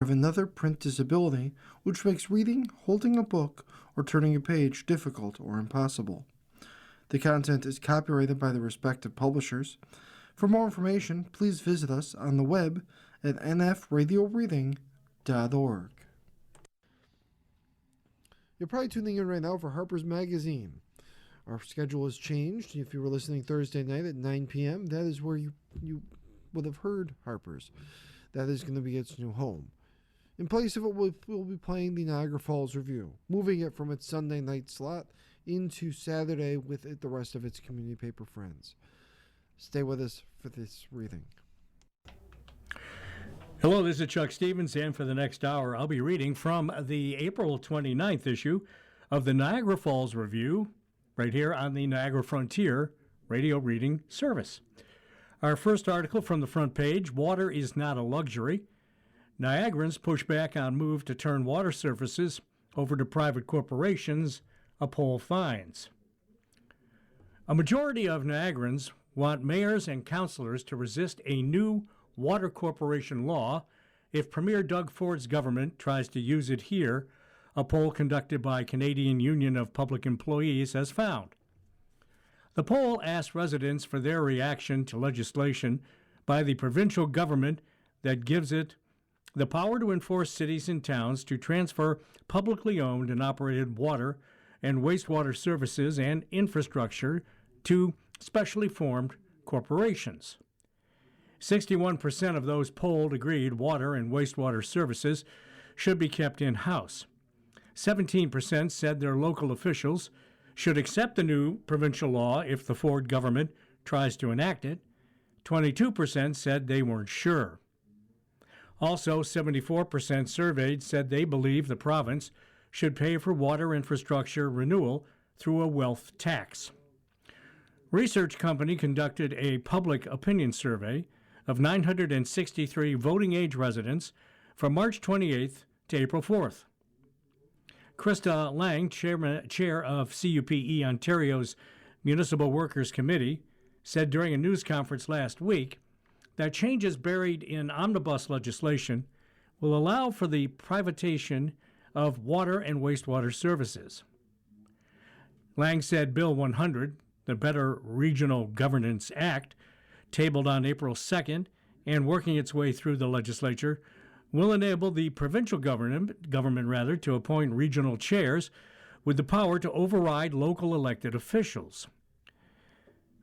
Have another print disability, which makes reading, holding a book, or turning a page difficult or impossible. The content is copyrighted by the respective publishers. For more information, please visit us on the web at nfradioreading.org. You're probably tuning in right now for Harper's Magazine. Our schedule has changed. If you were listening Thursday night at 9 p.m., that is where you would have heard Harper's. That is going to be its new home. In place of it, we'll be playing the Niagara Falls Review, moving it from its Sunday night slot into Saturday with it, the rest of its community paper friends. Stay with us for this reading. Hello, this is Chuck Stevens, and for the next hour, I'll be reading from the April 29th issue of the Niagara Falls Review, right here on the Niagara Frontier radio reading service. Our first article from the front page, Water is Not a Luxury. Niagarans push back on move to turn water surfaces over to private corporations, a poll finds. A majority of Niagarans want mayors and councilors to resist a new water corporation law if Premier Doug Ford's government tries to use it here, a poll conducted by Canadian Union of Public Employees has found. The poll asked residents for their reaction to legislation by the provincial government that gives it the power to enforce cities and towns to transfer publicly owned and operated water and wastewater services and infrastructure to specially formed corporations. 61% of those polled agreed water and wastewater services should be kept in-house. 17% said their local officials should accept the new provincial law if the Ford government tries to enact it. 22% said they weren't sure. Also, 74% surveyed said they believe the province should pay for water infrastructure renewal through a wealth tax. Research company conducted a public opinion survey of 963 voting age residents from March 28th to April 4th. Krista Lang, chair of CUPE Ontario's Municipal Workers Committee, said during a news conference last week that changes buried in omnibus legislation will allow for the privatization of water and wastewater services. Lang said Bill 100, the Better Regional Governance Act, tabled on April 2nd and working its way through the legislature, will enable the provincial government to appoint regional chairs with the power to override local elected officials.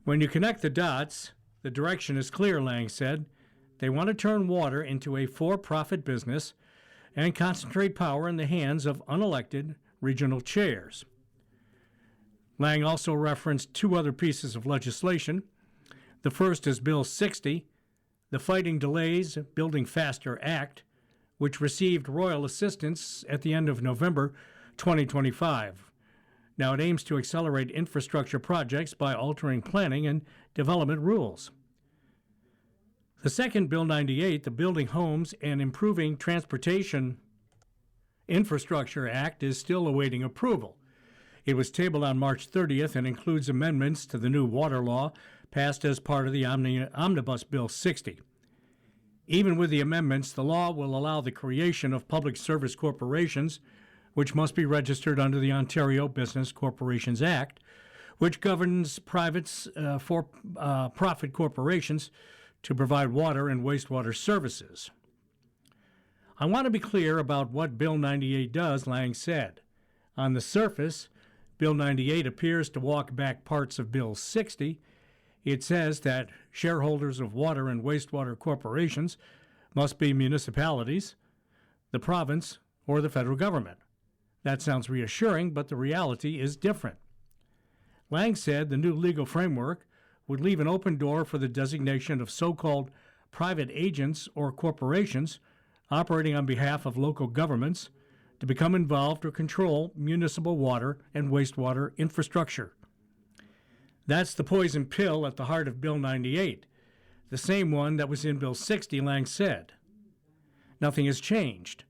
When you connect the dots, the direction is clear, Lang said. They want to turn water into a for-profit business and concentrate power in the hands of unelected regional chairs. Lang also referenced two other pieces of legislation. The first is Bill 60, the Fighting Delays, Building Faster Act, which received royal assistance at the end of November 2025. Now it aims to accelerate infrastructure projects by altering planning and development rules. The second, Bill 98, the Building Homes and Improving Transportation Infrastructure Act, is still awaiting approval. It was tabled on March 30th and includes amendments to the new water law passed as part of the Omnibus Bill 60. Even with the amendments, the law will allow the creation of public service corporations, which must be registered under the Ontario Business Corporations Act, which governs for-profit corporations to provide water and wastewater services. I want to be clear about what Bill 98 does, Lang said. On the surface, Bill 98 appears to walk back parts of Bill 60. It says that shareholders of water and wastewater corporations must be municipalities, the province, or the federal government. That sounds reassuring, but the reality is different. Lang said the new legal framework would leave an open door for the designation of so-called private agents or corporations operating on behalf of local governments to become involved or control municipal water and wastewater infrastructure. That's the poison pill at the heart of Bill 98, the same one that was in Bill 60, Lang said. Nothing has changed.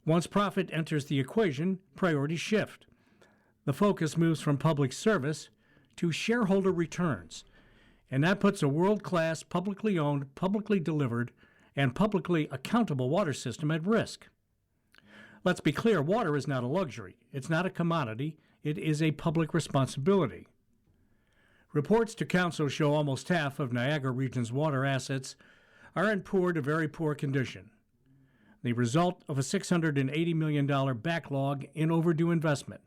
Once profit enters the equation, priorities shift. The focus moves from public service to shareholder returns, and that puts a world-class, publicly owned, publicly delivered, and publicly accountable water system at risk. Let's be clear, water is not a luxury. It's not a commodity. It is a public responsibility. Reports to council show almost half of Niagara Region's water assets are in poor to very poor condition, the result of a $680 million backlog in overdue investment.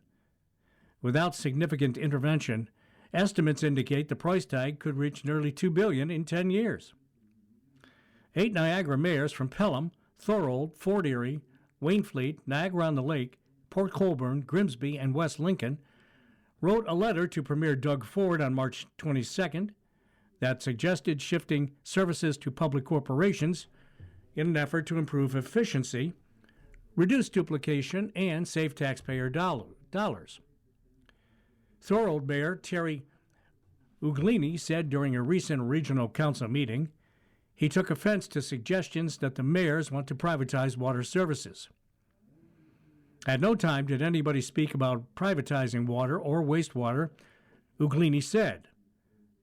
Without significant intervention, estimates indicate the price tag could reach nearly $2 billion in 10 years. 8 Niagara mayors from Pelham, Thorold, Fort Erie, Waynflete, Niagara-on-the-Lake, Port Colborne, Grimsby, and West Lincoln wrote a letter to Premier Doug Ford on March 22nd that suggested shifting services to public corporations in an effort to improve efficiency, reduce duplication, and save taxpayer dollars. Thorold Mayor Terry Uglini said during a recent regional council meeting he took offense to suggestions that the mayors want to privatize water services. At no time did anybody speak about privatizing water or wastewater, Uglini said.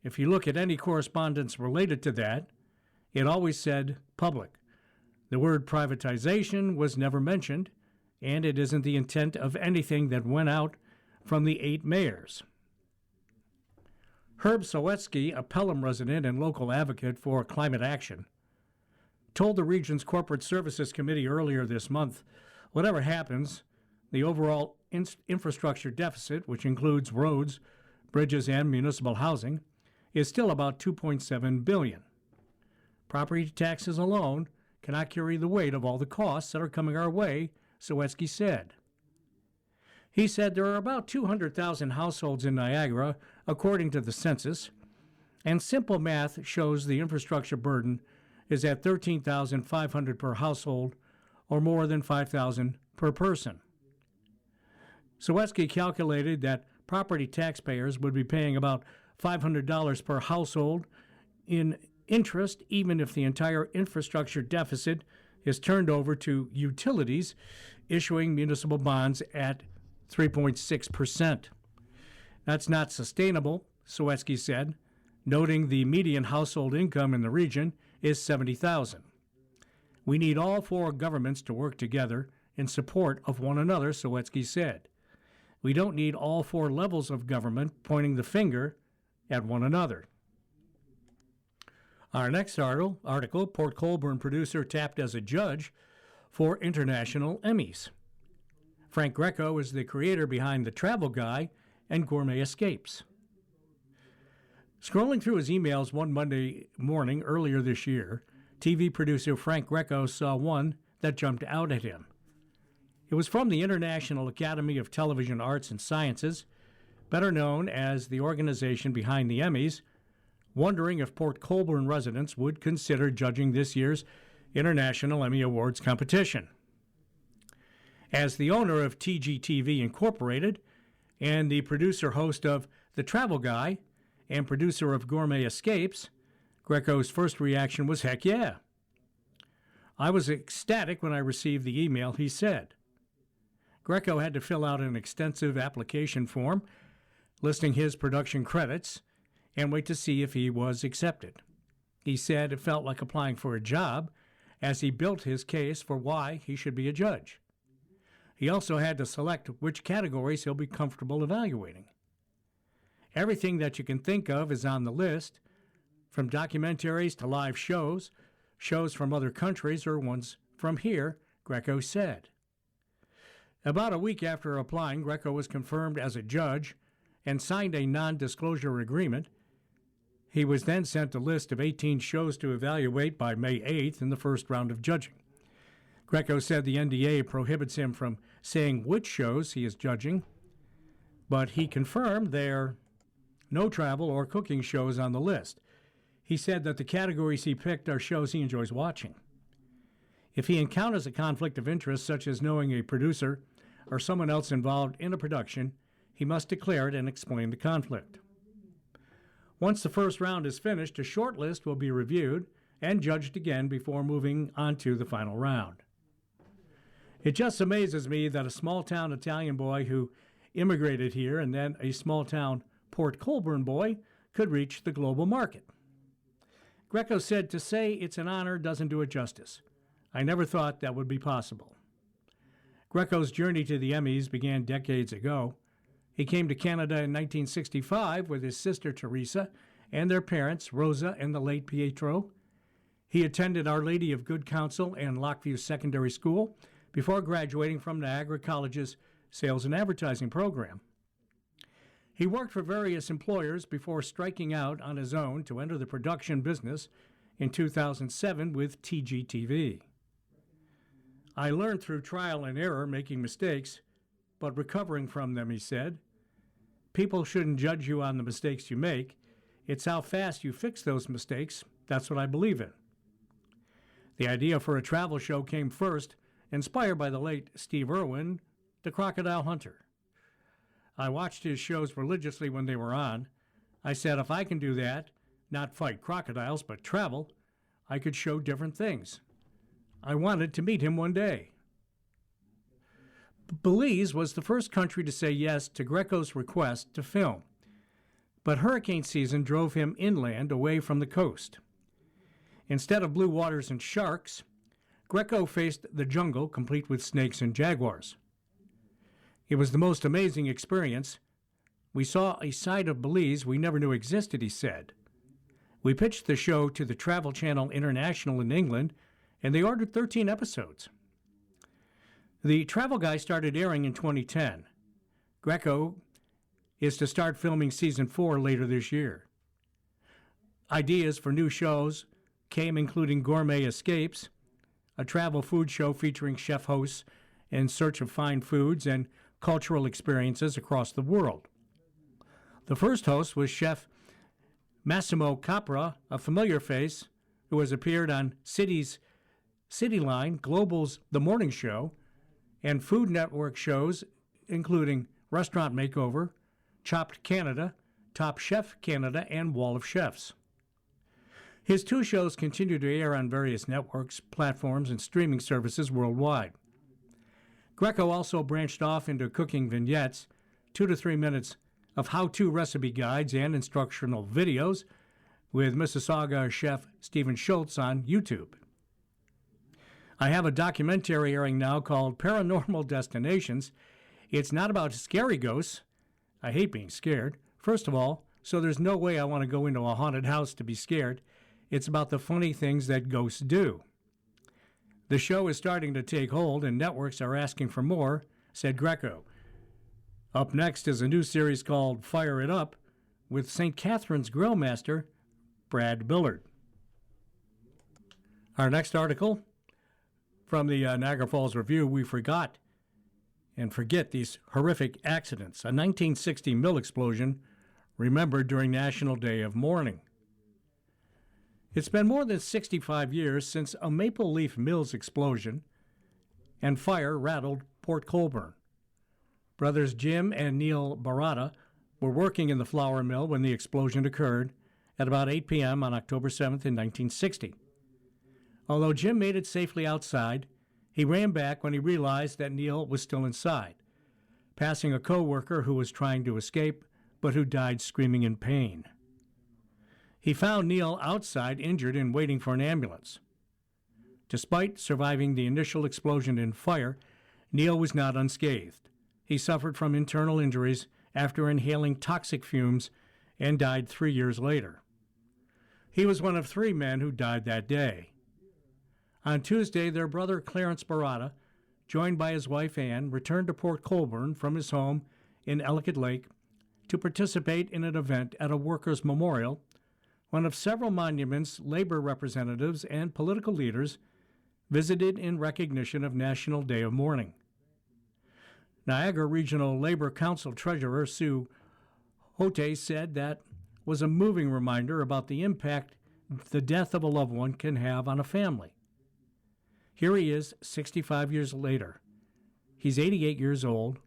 If you look at any correspondence related to that, it always said public. The word privatization was never mentioned, and it isn't the intent of anything that went out from the 8 mayors. Herb Sowetsky, a Pelham resident and local advocate for climate action, told the region's Corporate Services Committee earlier this month, whatever happens, the overall infrastructure deficit, which includes roads, bridges, and municipal housing, is still about $2.7 billion. Property taxes alone cannot carry the weight of all the costs that are coming our way, Sowetsky said. He said there are about 200,000 households in Niagara, according to the census, and simple math shows the infrastructure burden is at $13,500 per household, or more than $5,000 per person. Sowetsky calculated that property taxpayers would be paying about $500 per household in interest, even if the entire infrastructure deficit is turned over to utilities issuing municipal bonds at 3.6%. That's not sustainable, Sowetsky said, noting the median household income in the region is $70,000. We need all 4 governments to work together in support of one another, Sowetsky said. We don't need all 4 levels of government pointing the finger at one another. Our next article, Port Colborne producer tapped as a judge for international Emmys. Frank Greco is the creator behind The Travel Guy and Gourmet Escapes. Scrolling through his emails one Monday morning earlier this year, TV producer Frank Greco saw one that jumped out at him. It was from the International Academy of Television Arts and Sciences, better known as the organization behind the Emmys, wondering if Port Colborne residents would consider judging this year's International Emmy Awards competition. As the owner of TGTV Incorporated and the producer-host of The Travel Guy and producer of Gourmet Escapes, Greco's first reaction was, heck yeah. I was ecstatic when I received the email, he said. Greco had to fill out an extensive application form listing his production credits and wait to see if he was accepted. He said it felt like applying for a job as he built his case for why he should be a judge. He also had to select which categories he'll be comfortable evaluating. Everything that you can think of is on the list, from documentaries to live shows, shows from other countries or ones from here, Greco said. About a week after applying, Greco was confirmed as a judge and signed a non-disclosure agreement. He was then sent a list of 18 shows to evaluate by May 8th in the first round of judging. Greco said the NDA prohibits him from saying which shows he is judging, but he confirmed there are no travel or cooking shows on the list. He said that the categories he picked are shows he enjoys watching. If he encounters a conflict of interest, such as knowing a producer or someone else involved in a production, he must declare it and explain the conflict. Once the first round is finished, a short list will be reviewed and judged again before moving on to the final round. It just amazes me that a small-town Italian boy who immigrated here and then a small-town Port Colborne boy could reach the global market. Greco said, "To say it's an honor doesn't do it justice. I never thought that would be possible." Greco's journey to the Emmys began decades ago. He came to Canada in 1965 with his sister Teresa and their parents, Rosa and the late Pietro. He attended Our Lady of Good Counsel and Lockview Secondary School before graduating from Niagara College's Sales and Advertising program. He worked for various employers before striking out on his own to enter the production business in 2007 with TGTV. "I learned through trial and error, making mistakes, but recovering from them," he said. "People shouldn't judge you on the mistakes you make. It's how fast you fix those mistakes. That's what I believe in." The idea for a travel show came first, inspired by the late Steve Irwin, the Crocodile Hunter. "I watched his shows religiously when they were on. I said, if I can do that, not fight crocodiles, but travel, I could show different things. I wanted to meet him one day." Belize was the first country to say yes to Greco's request to film, but hurricane season drove him inland away from the coast. Instead of blue waters and sharks, Greco faced the jungle complete with snakes and jaguars. "It was the most amazing experience. We saw a side of Belize we never knew existed," he said. "We pitched the show to the Travel Channel International in England, and they ordered 13 episodes. The Travel Guy started airing in 2010. Greco is to start filming season 4 later this year. Ideas for new shows came including Gourmet Escapes, a travel food show featuring chef hosts in search of fine foods and cultural experiences across the world. The first host was Chef Massimo Capra, a familiar face who has appeared on Cityline, Global's The Morning Show, and Food Network shows including Restaurant Makeover, Chopped Canada, Top Chef Canada, and Wall of Chefs. His 2 shows continue to air on various networks, platforms, and streaming services worldwide. Greco also branched off into cooking vignettes, 2 to 3 minutes of how-to recipe guides and instructional videos with Mississauga chef Stephen Schultz on YouTube. "I have a documentary airing now called Paranormal Destinations. It's not about scary ghosts. I hate being scared, first of all, so there's no way I want to go into a haunted house to be scared. It's about the funny things that ghosts do. The show is starting to take hold and networks are asking for more," said Greco. Up next is a new series called Fire It Up with St. Catherine's Grill Master Brad Billard. Our next article from the Niagara Falls Review, "We forgot and forget these horrific accidents. A 1960 mill explosion remembered during National Day of Mourning." It's been more than 65 years since a Maple Leaf Mills explosion and fire rattled Port Colborne. Brothers Jim and Neil Barada were working in the flour mill when the explosion occurred at about 8 p.m. on October 7th in 1960. Although Jim made it safely outside, he ran back when he realized that Neil was still inside, passing a co-worker who was trying to escape but who died screaming in pain. He found Neil outside, injured and waiting for an ambulance. Despite surviving the initial explosion and fire, Neil was not unscathed. He suffered from internal injuries after inhaling toxic fumes and died 3 years later. He was one of 3 men who died that day. On Tuesday, their brother Clarence Barada, joined by his wife Anne, returned to Port Colborne from his home in Ellicott Lake to participate in an event at a workers' memorial, one of several monuments labor representatives and political leaders visited in recognition of National Day of Mourning. Niagara Regional Labor Council Treasurer Sue Hote said that was a moving reminder about the impact the death of a loved one can have on a family. Here he is 65 years later. He's 88 years old,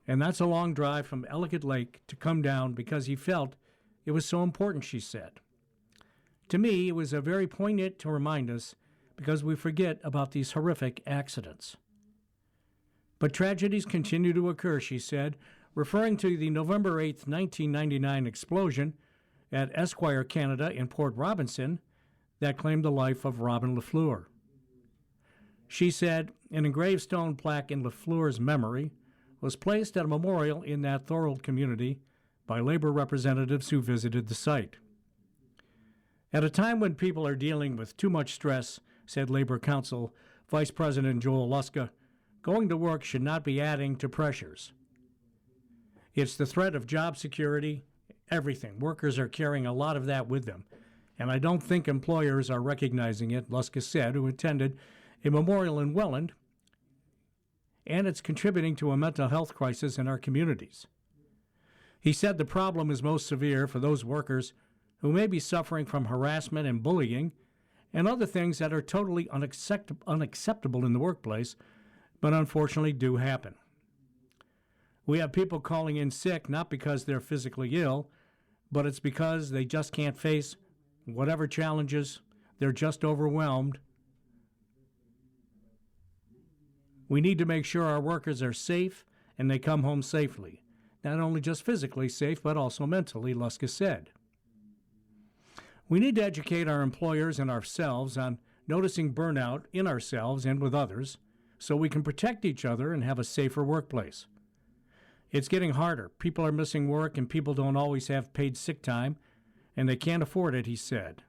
and that's a long drive from Ellicott Lake to come down because he felt it was so important, she said. To me, it was a very poignant to remind us because we forget about these horrific accidents. But tragedies continue to occur, she said, referring to the November 8, 1999 explosion at Esquire Canada in Port Robinson that claimed the life of Robin LaFleur. She said an engraved stone plaque in LaFleur's memory was placed at a memorial in that Thorold community by labor representatives who visited the site. At a time when people are dealing with too much stress, said Labor Council Vice President Joel Luska, going to work should not be adding to pressures. It's the threat of job security, everything. Workers are carrying a lot of that with them. And I don't think employers are recognizing it, Luska said, who attended a memorial in Welland, and it's contributing to a mental health crisis in our communities. He said the problem is most severe for those workers who may be suffering from harassment and bullying and other things that are totally unacceptable in the workplace, but unfortunately do happen. We have people calling in sick not because they're physically ill, but it's because they just can't face whatever challenges, they're just overwhelmed. We need to make sure our workers are safe and they come home safely. Not only just physically safe, but also mentally, Luska said. We need to educate our employers and ourselves on noticing burnout in ourselves and with others so we can protect each other and have a safer workplace. It's getting harder. People are missing work and people don't always have paid sick time, and they can't afford it, he said.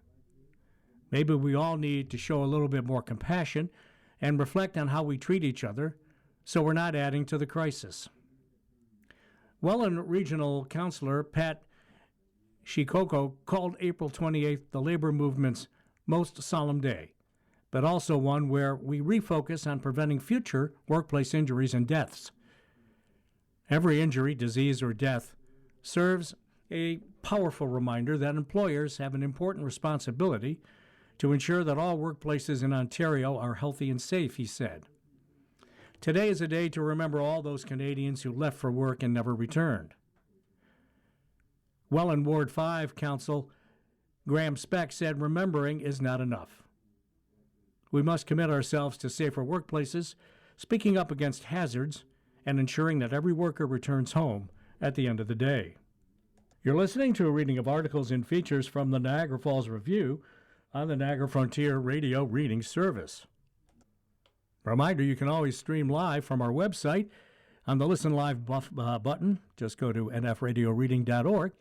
Maybe we all need to show a little bit more compassion and reflect on how we treat each other so we're not adding to the crisis. Welland Regional Councilor Pat Shikoko called April 28th the labor movement's most solemn day, but also one where we refocus on preventing future workplace injuries and deaths. Every injury, disease, or death serves a powerful reminder that employers have an important responsibility to ensure that all workplaces in Ontario are healthy and safe, he said. Today is a day to remember all those Canadians who left for work and never returned. Welland Ward 5 Council Graham Speck said remembering is not enough. We must commit ourselves to safer workplaces, speaking up against hazards, and ensuring that every worker returns home at the end of the day. You're listening to a reading of articles and features from the Niagara Falls Review on the Niagara Frontier Radio Reading Service. Reminder, you can always stream live from our website on the Listen Live button. Just go to nfradioreading.org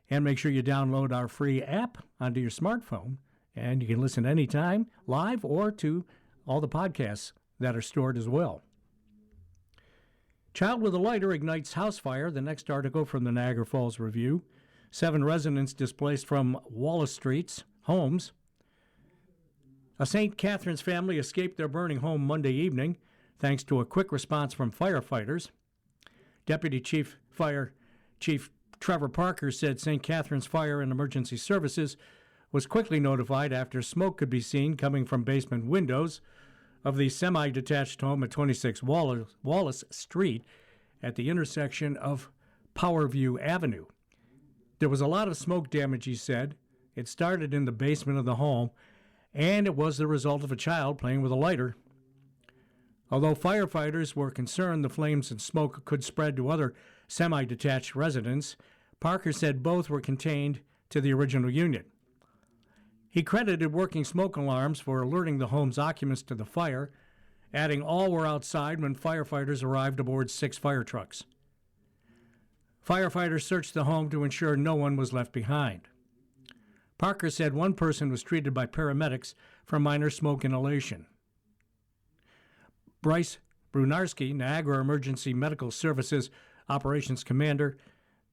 and make sure you download our free app onto your smartphone, and you can listen anytime, live or to all the podcasts that are stored as well. Child with a lighter ignites house fire, the next article from the Niagara Falls Review. 7 residents displaced from Wallace Street's homes. A St. Catharines family escaped their burning home Monday evening thanks to a quick response from firefighters. Deputy Fire Chief Trevor Parker said St. Catharines Fire and Emergency Services was quickly notified after smoke could be seen coming from basement windows of the semi-detached home at 26 Wallace Street at the intersection of Powerview Avenue. There was a lot of smoke damage, he said. It started in the basement of the home, and it was the result of a child playing with a lighter. Although firefighters were concerned the flames and smoke could spread to other semi-detached residents, Parker said both were contained to the original unit. He credited working smoke alarms for alerting the home's occupants to the fire, adding all were outside when firefighters arrived aboard 6 fire trucks. Firefighters searched the home to ensure no one was left behind. Parker said one person was treated by paramedics for minor smoke inhalation. Bryce Brunarski, Niagara Emergency Medical Services Operations Commander,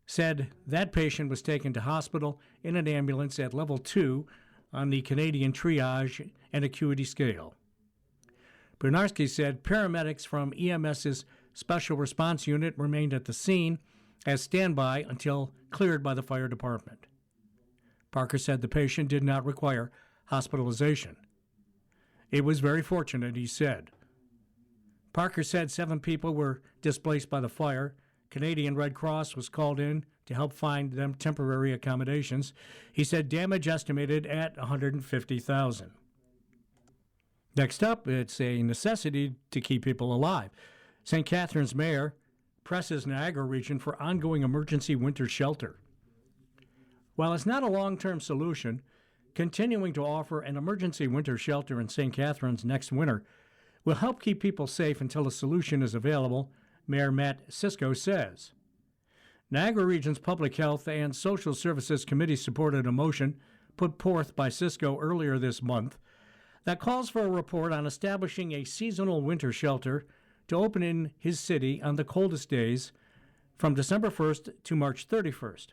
said that patient was taken to hospital in an ambulance at level 2 on the Canadian triage and acuity scale. Brunarski said paramedics from EMS's Special Response Unit remained at the scene as standby until cleared by the fire department. Parker said the patient did not require hospitalization. It was very fortunate, he said. Parker said 7 people were displaced by the fire. Canadian Red Cross was called in to help find them temporary accommodations. He said damage estimated at $150,000. Next up, it's a necessity to keep people alive. St. Catharines Mayor presses Niagara region for ongoing emergency winter shelter. While it's not a long-term solution, continuing to offer an emergency winter shelter in St. Catharines next winter will help keep people safe until a solution is available, Mayor Matt Cisco says. Niagara Region's Public Health and Social Services Committee supported a motion put forth by Cisco earlier this month that calls for a report on establishing a seasonal winter shelter to open in his city on the coldest days from December 1st to March 31st.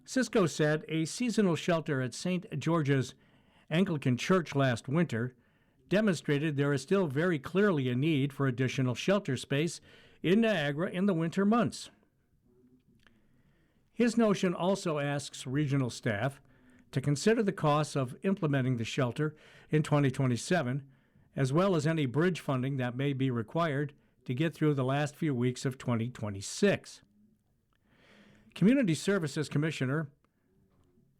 Cisco said a seasonal shelter at St. George's Anglican Church last winter demonstrated there is still very clearly a need for additional shelter space in Niagara in the winter months. His notion also asks regional staff to consider the costs of implementing the shelter in 2027, as well as any bridge funding that may be required to get through the last few weeks of 2026. Community Services Commissioner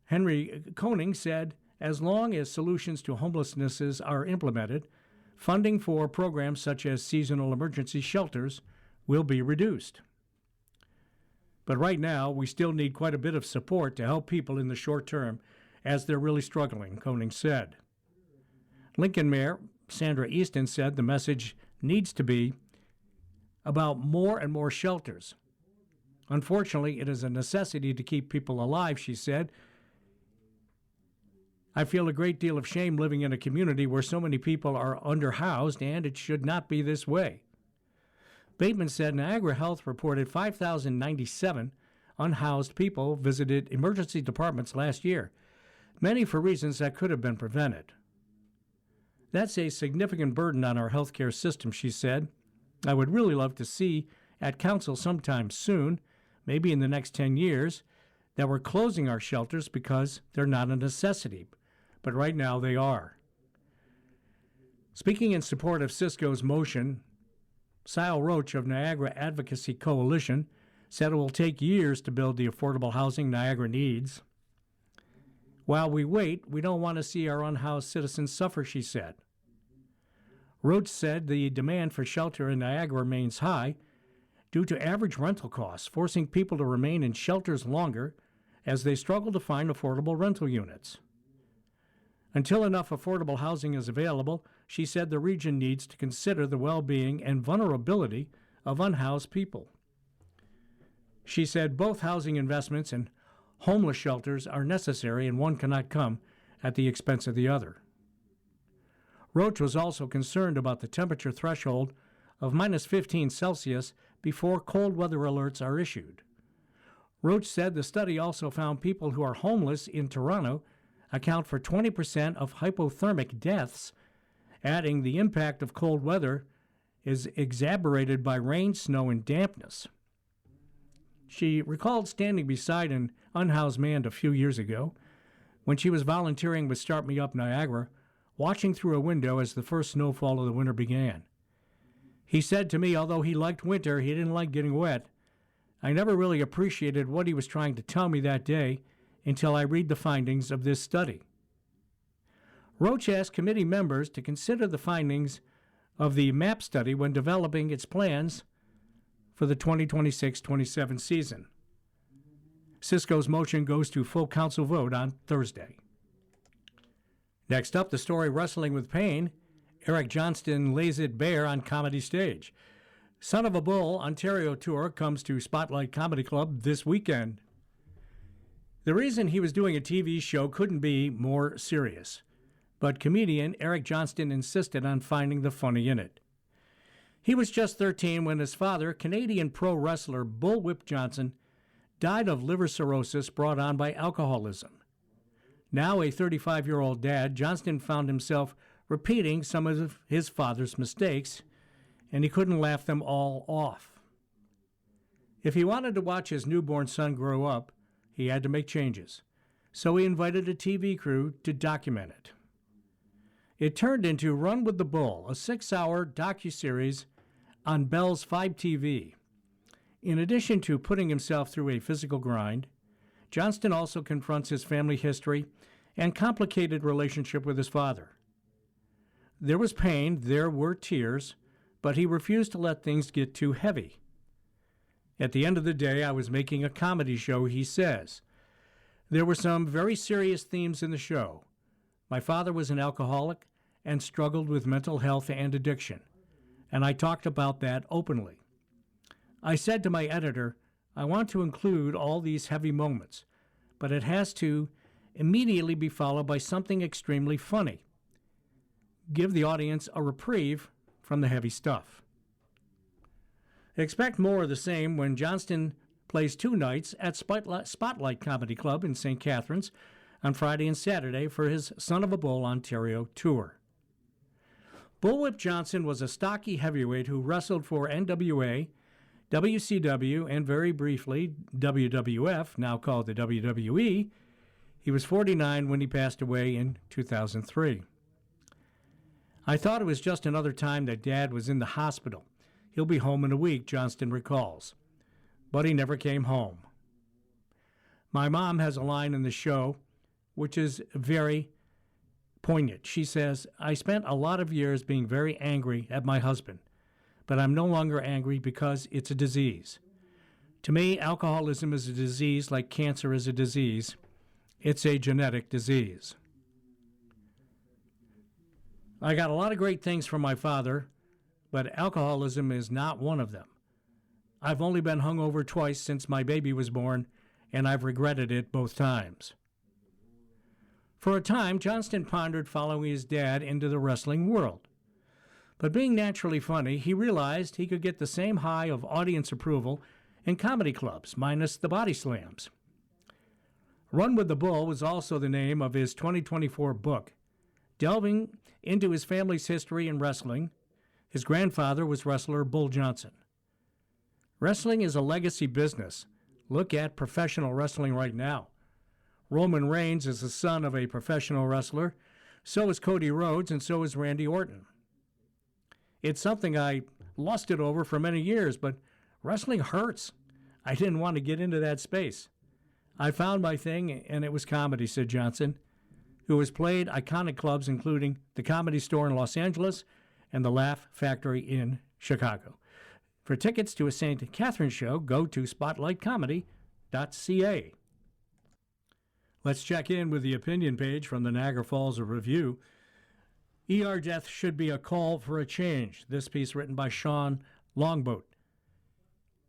Henry Koenig said, as long as solutions to homelessness are implemented, funding for programs such as seasonal emergency shelters will be reduced. But right now, we still need quite a bit of support to help people in the short term as they're really struggling, Koenig said. Lincoln Mayor Sandra Easton said the message needs to be about more and more shelters. Unfortunately, it is a necessity to keep people alive, she said. I feel a great deal of shame living in a community where so many people are underhoused, and it should not be this way. Bateman said Niagara Health reported 5,097 unhoused people visited emergency departments last year, many for reasons that could have been prevented. That's a significant burden on our healthcare system, she said. I would really love to see at council sometime soon, maybe in the next 10 years, that we're closing our shelters because they're not a necessity, but right now they are. Speaking in support of Cisco's motion, Sile Roach of Niagara Advocacy Coalition said it will take years to build the affordable housing Niagara needs. While we wait, we don't want to see our unhoused citizens suffer, she said. Roach said the demand for shelter in Niagara remains high due to average rental costs, forcing people to remain in shelters longer as they struggle to find affordable rental units. Until enough affordable housing is available, she said the region needs to consider the well-being and vulnerability of unhoused people. She said both housing investments and homeless shelters are necessary and one cannot come at the expense of the other. Roach was also concerned about the temperature threshold of minus 15 Celsius before cold weather alerts are issued. Roach said the study also found people who are homeless in Toronto account for 20% of hypothermic deaths, adding the impact of cold weather is exacerbated by rain, snow, and dampness. She recalled standing beside an unhoused man a few years ago when she was volunteering with Start Me Up Niagara, watching through a window as the first snowfall of the winter began. He said to me, although he liked winter, he didn't like getting wet. I never really appreciated what he was trying to tell me that day until I read the findings of this study. Roach asked committee members to consider the findings of the MAP study when developing its plans for the 2026-27 season. Cisco's motion goes to full council vote on Thursday. Next up, the story Wrestling with Pain. Eric Johnston lays it bare on comedy stage. Son of a Bull Ontario tour comes to Spotlight Comedy Club this weekend. The reason he was doing a TV show couldn't be more serious, but comedian Eric Johnston insisted on finding the funny in it. He was just 13 when his father, Canadian pro wrestler Bullwhip Johnson, died of liver cirrhosis brought on by alcoholism. Now a 35-year-old dad, Johnston found himself repeating some of his father's mistakes, and he couldn't laugh them all off. If he wanted to watch his newborn son grow up, he had to make changes, so he invited a TV crew to document it. It turned into Run with the Bull, a 6-hour docuseries on Bell's 5 TV. In addition to putting himself through a physical grind, Johnston also confronts his family history and complicated relationship with his father. There was pain, there were tears, but he refused to let things get too heavy. At the end of the day, I was making a comedy show, he says. There were some very serious themes in the show. My father was an alcoholic and struggled with mental health and addiction, and I talked about that openly. I said to my editor, I want to include all these heavy moments, but it has to immediately be followed by something extremely funny. Give the audience a reprieve from the heavy stuff. Expect more of the same when Johnston plays 2 nights at Spotlight Comedy Club in St. Catharines on Friday and Saturday for his Son of a Bull Ontario tour. Bullwhip Johnson was a stocky heavyweight who wrestled for NWA, WCW, and very briefly WWF, now called the WWE. He was 49 when he passed away in 2003. I thought it was just another time that Dad was in the hospital. He'll be home in a week, Johnston recalls. But he never came home. My mom has a line in the show which is very poignant. She says, I spent a lot of years being very angry at my husband, but I'm no longer angry because it's a disease. To me, alcoholism is a disease like cancer is a disease. It's a genetic disease. I got a lot of great things from my father, but alcoholism is not one of them. I've only been hungover twice since my baby was born, and I've regretted it both times. For a time, Johnston pondered following his dad into the wrestling world. But being naturally funny, he realized he could get the same high of audience approval in comedy clubs, minus the body slams. Run with the Bull was also the name of his 2024 book. Delving into his family's history in wrestling, his grandfather was wrestler Bull Johnson. Wrestling is a legacy business. Look at professional wrestling right now. Roman Reigns is the son of a professional wrestler. So is Cody Rhodes, and so is Randy Orton. It's something I lusted over for many years, but wrestling hurts. I didn't want to get into that space. I found my thing, and it was comedy, said Johnson, who has played iconic clubs including the Comedy Store in Los Angeles and the Laugh Factory in Chicago. For tickets to a St. Catharines show, go to spotlightcomedy.ca. Let's check in with the opinion page from the Niagara Falls Review. ER death should be a call for a change. This piece written by Sean Longboat.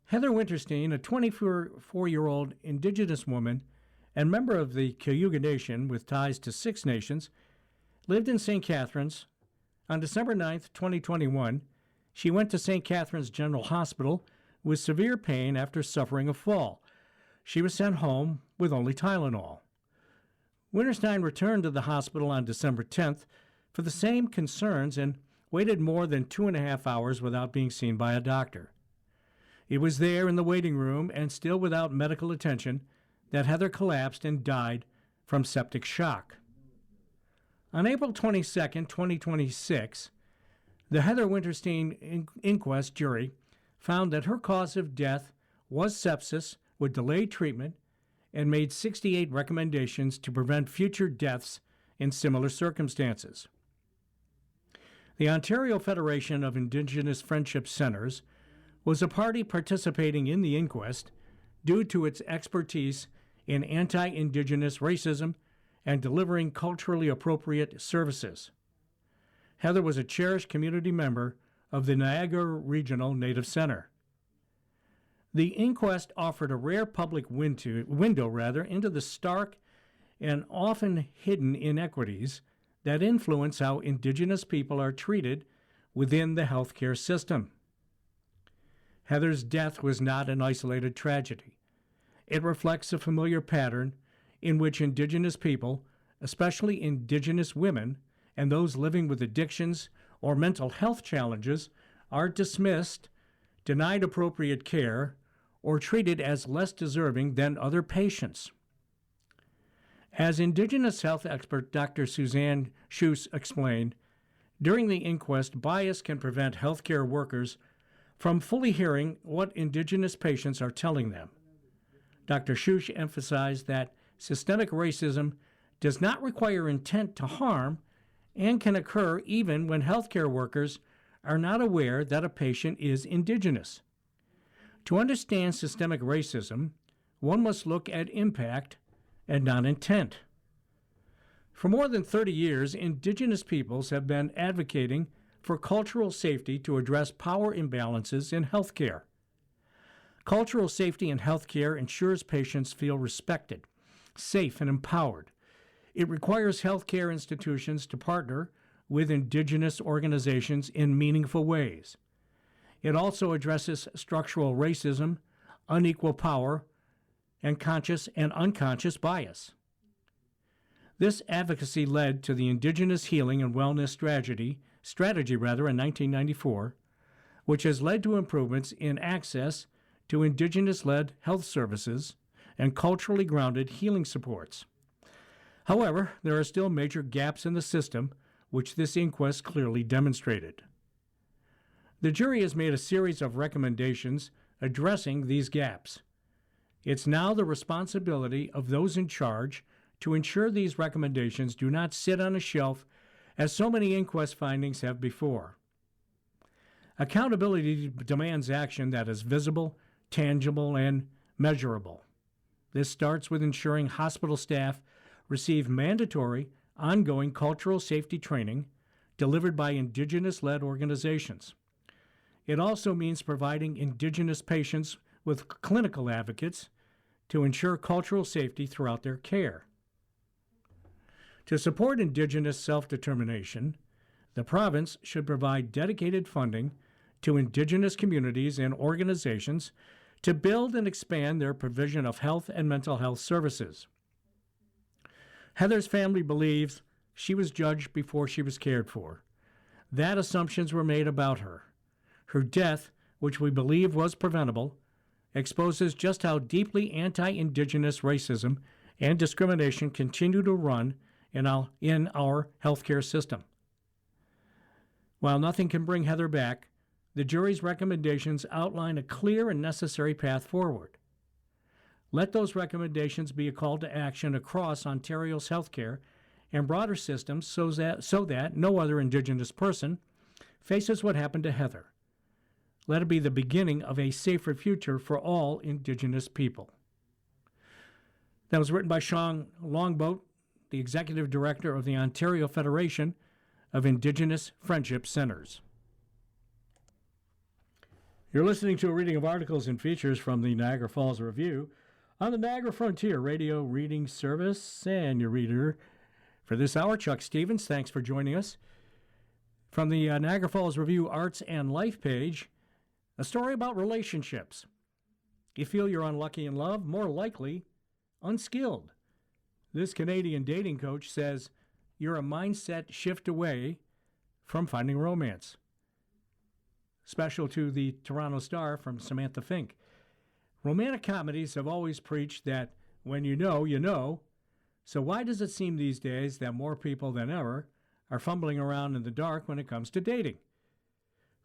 Heather Winterstein, a 24-year-old Indigenous woman and member of the Cayuga Nation with ties to 6 nations, lived in St. Catharines. On December 9, 2021, she went to St. Catharines General Hospital with severe pain after suffering a fall. She was sent home with only Tylenol. Winterstein returned to the hospital on December 10th for the same concerns and waited more than 2.5 hours without being seen by a doctor. It was there in the waiting room and still without medical attention that Heather collapsed and died from septic shock. On April 22, 2026, the Heather Winterstein inquest jury found that her cause of death was sepsis with delayed treatment and made 68 recommendations to prevent future deaths in similar circumstances. The Ontario Federation of Indigenous Friendship Centres was a party participating in the inquest due to its expertise in anti-Indigenous racism and delivering culturally appropriate services. Heather was a cherished community member of the Niagara Regional Native Center. The inquest offered a rare public window into the stark and often hidden inequities that influence how Indigenous people are treated within the healthcare system. Heather's death was not an isolated tragedy. It reflects a familiar pattern in which Indigenous people, especially Indigenous women, and those living with addictions or mental health challenges, are dismissed, denied appropriate care, or treated as less deserving than other patients. As Indigenous health expert Dr. Suzanne Schuss explained, during the inquest, bias can prevent healthcare workers from fully hearing what Indigenous patients are telling them. Dr. Schuss emphasized that systemic racism does not require intent to harm and can occur even when healthcare workers are not aware that a patient is Indigenous. To understand systemic racism, one must look at impact and not intent. For more than 30 years, Indigenous peoples have been advocating for cultural safety to address power imbalances in healthcare. Cultural safety in healthcare ensures patients feel respected, safe, and empowered. It requires healthcare institutions to partner with Indigenous organizations in meaningful ways. It also addresses structural racism, unequal power, and conscious and unconscious bias. This advocacy led to the Indigenous Healing and Wellness Strategy in 1994, which has led to improvements in access to Indigenous-led health services and culturally grounded healing supports. However, there are still major gaps in the system, which this inquest clearly demonstrated. The jury has made a series of recommendations addressing these gaps. It's now the responsibility of those in charge to ensure these recommendations do not sit on a shelf as so many inquest findings have before. Accountability demands action that is visible, tangible, and measurable. This starts with ensuring hospital staff receive mandatory, ongoing cultural safety training delivered by Indigenous-led organizations. It also means providing Indigenous patients with clinical advocates to ensure cultural safety throughout their care. To support Indigenous self-determination, the province should provide dedicated funding to Indigenous communities and organizations to build and expand their provision of health and mental health services. Heather's family believes she was judged before she was cared for. That assumptions were made about her. Her death, which we believe was preventable, exposes just how deeply anti-Indigenous racism and discrimination continue to run in our healthcare system. While nothing can bring Heather back, the jury's recommendations outline a clear and necessary path forward. Let those recommendations be a call to action across Ontario's healthcare and broader systems so that no other Indigenous person faces what happened to Heather. Let it be the beginning of a safer future for all Indigenous people. That was written by Sean Longboat, the Executive Director of the Ontario Federation of Indigenous Friendship Centers. You're listening to a reading of articles and features from the Niagara Falls Review on the Niagara Frontier Radio Reading Service, and your reader for this hour, Chuck Stevens. Thanks for joining us. From the Niagara Falls Review Arts and Life page, a story about relationships. You feel you're unlucky in love, more likely unskilled. This Canadian dating coach says you're a mindset shift away from finding romance. Special to the Toronto Star from Samantha Fink. Romantic comedies have always preached that when you know, you know. So why does it seem these days that more people than ever are fumbling around in the dark when it comes to dating?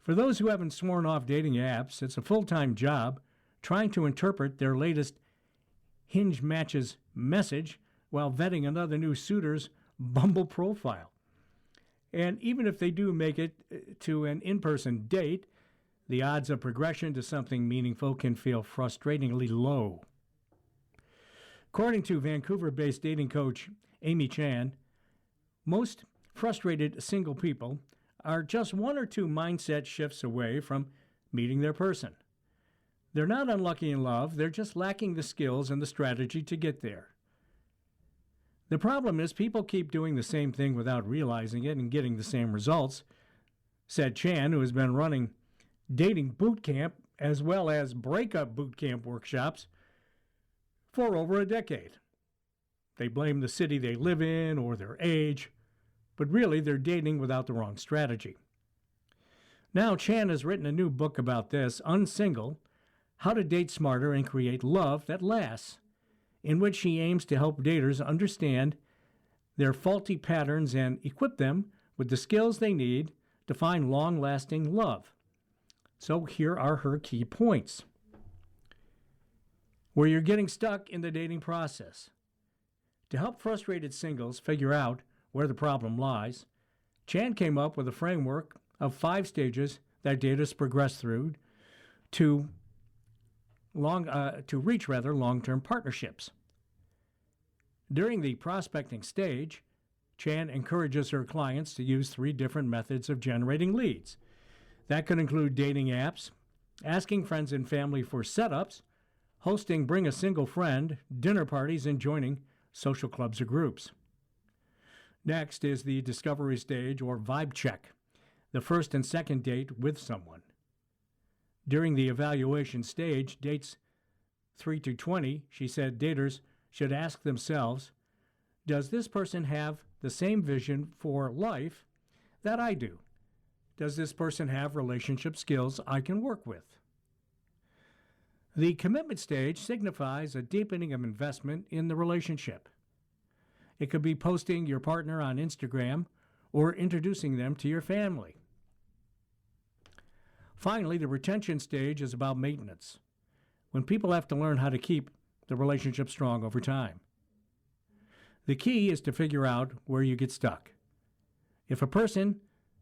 For those who haven't sworn off dating apps, it's a full-time job trying to interpret their latest Hinge Matches message while vetting another new suitor's Bumble profile. And even if they do make it to an in-person date, the odds of progression to something meaningful can feel frustratingly low. According to Vancouver-based dating coach Amy Chan, most frustrated single people are just one or two mindset shifts away from meeting their person. They're not unlucky in love, they're just lacking the skills and the strategy to get there. The problem is people keep doing the same thing without realizing it and getting the same results, said Chan, who has been running dating boot camp as well as breakup boot camp workshops for over a decade. They blame the city they live in or their age, but really they're dating without the wrong strategy. Now Chan has written a new book about this, Unsingle, How to Date Smarter and Create Love That Lasts, in which she aims to help daters understand their faulty patterns and equip them with the skills they need to find long-lasting love. So here are her key points. Where you're getting stuck in the dating process. To help frustrated singles figure out where the problem lies, Chan came up with a framework of 5 stages that daters progress through to reach long-term partnerships. During the prospecting stage, Chan encourages her clients to use 3 different methods of generating leads. That could include dating apps, asking friends and family for setups, hosting Bring a Single Friend, dinner parties, and joining social clubs or groups. Next is the discovery stage or vibe check, the first and second date with someone. During the evaluation stage, dates 3 to 20, she said daters should ask themselves, does this person have the same vision for life that I do? Does this person have relationship skills I can work with? The commitment stage signifies a deepening of investment in the relationship. It could be posting your partner on Instagram or introducing them to your family. Finally, the retention stage is about maintenance, when people have to learn how to keep the relationship strong over time. The key is to figure out where you get stuck. If a person